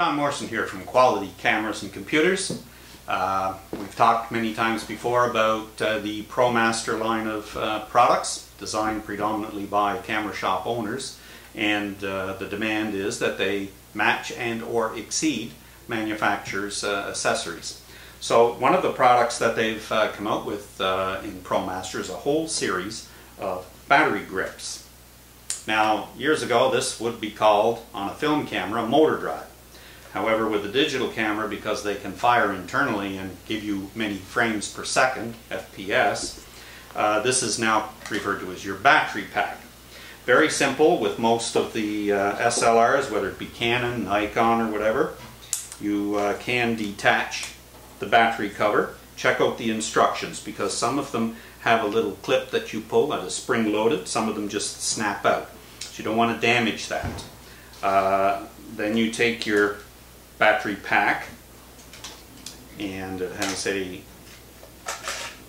John Morrison here from Quality Cameras and Computers. We've talked many times before about the ProMaster line of products designed predominantly by camera shop owners, and the demand is that they match and or exceed manufacturers' accessories. So one of the products that they've come out with in ProMaster is a whole series of battery grips. Now, years ago this would be called, on a film camera, motor drive. However, with a digital camera, because they can fire internally and give you many frames per second, FPS, this is now referred to as your battery pack. Very simple with most of the SLRs, whether it be Canon, Nikon, or whatever. You can detach the battery cover. Check out the instructions, because some of them have a little clip that you pull that is spring-loaded. Some of them just snap out. So you don't want to damage that. Then you take your battery pack, and it has a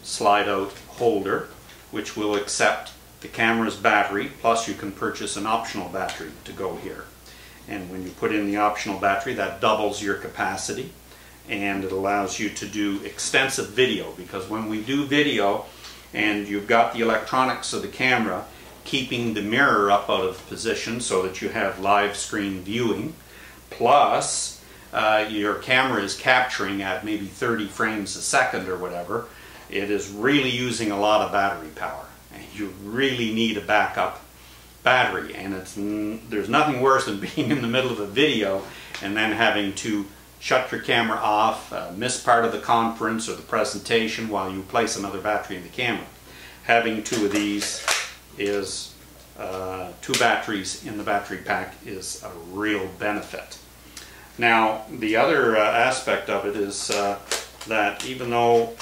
slide out holder which will accept the camera's battery, plus you can purchase an optional battery to go here. And when you put in the optional battery, that doubles your capacity, and it allows you to do extensive video, because when we do video and you've got the electronics of the camera keeping the mirror up out of position so that you have live screen viewing, plus your camera is capturing at maybe 30 frames a second or whatever, it is really using a lot of battery power, and you really need a backup battery. And there's nothing worse than being in the middle of a video and then having to shut your camera off, miss part of the conference or the presentation while you place another battery in the camera. Having two of these is, two batteries in the battery pack is a real benefit. Now, the other aspect of it is that even though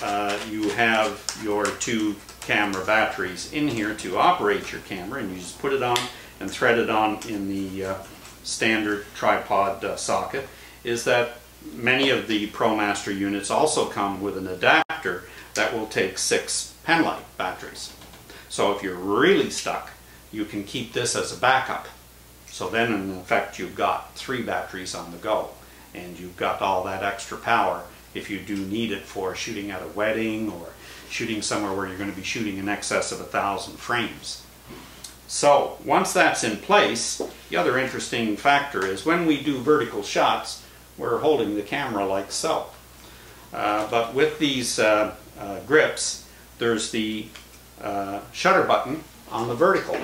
you have your two camera batteries in here to operate your camera, and you just put it on and thread it on in the standard tripod socket, is that many of the ProMaster units also come with an adapter that will take 6 penlight batteries. So if you're really stuck, you can keep this as a backup. So then in effect you've got 3 batteries on the go, and you've got all that extra power if you do need it for shooting at a wedding or shooting somewhere where you're going to be shooting in excess of 1,000 frames. So once that's in place, the other interesting factor is when we do vertical shots, we're holding the camera like so. But with these grips, there's the shutter button on the vertical.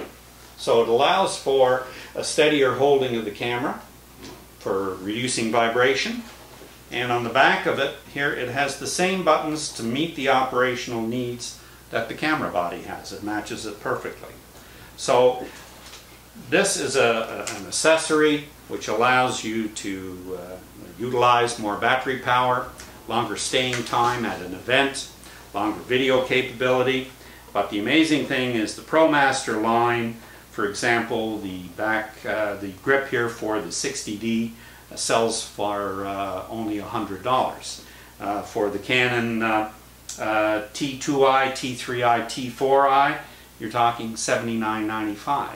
So it allows for a steadier holding of the camera, for reducing vibration. And on the back of it here, it has the same buttons to meet the operational needs that the camera body has. It matches it perfectly. So this is an accessory which allows you to utilize more battery power, longer staying time at an event, longer video capability. But the amazing thing is the ProMaster line, for example, the grip here for the 60D sells for only $100. For the Canon T2i, T3i, T4i, you're talking $79.95.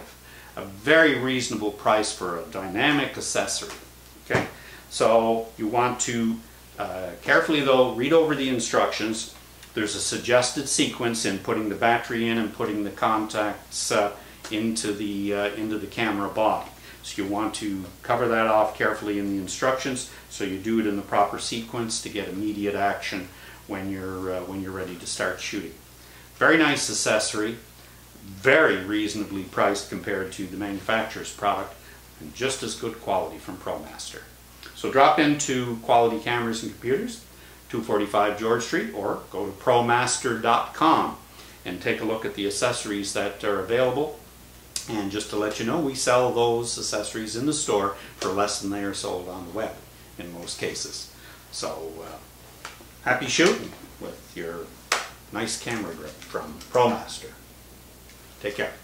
A very reasonable price for a dynamic accessory. Okay, so you want to carefully though read over the instructions. There's a suggested sequence in putting the battery in and putting the contacts into the camera body. So you want to cover that off carefully in the instructions, so you do it in the proper sequence to get immediate action when you're ready to start shooting. Very nice accessory, very reasonably priced compared to the manufacturer's product, and just as good quality from ProMaster. So drop into Quality Cameras and Computers, 245 George Street, or go to ProMaster.com and take a look at the accessories that are available. And just to let you know, we sell those accessories in the store for less than they are sold on the web in most cases. So happy shooting with your nice camera grip from ProMaster. Take care.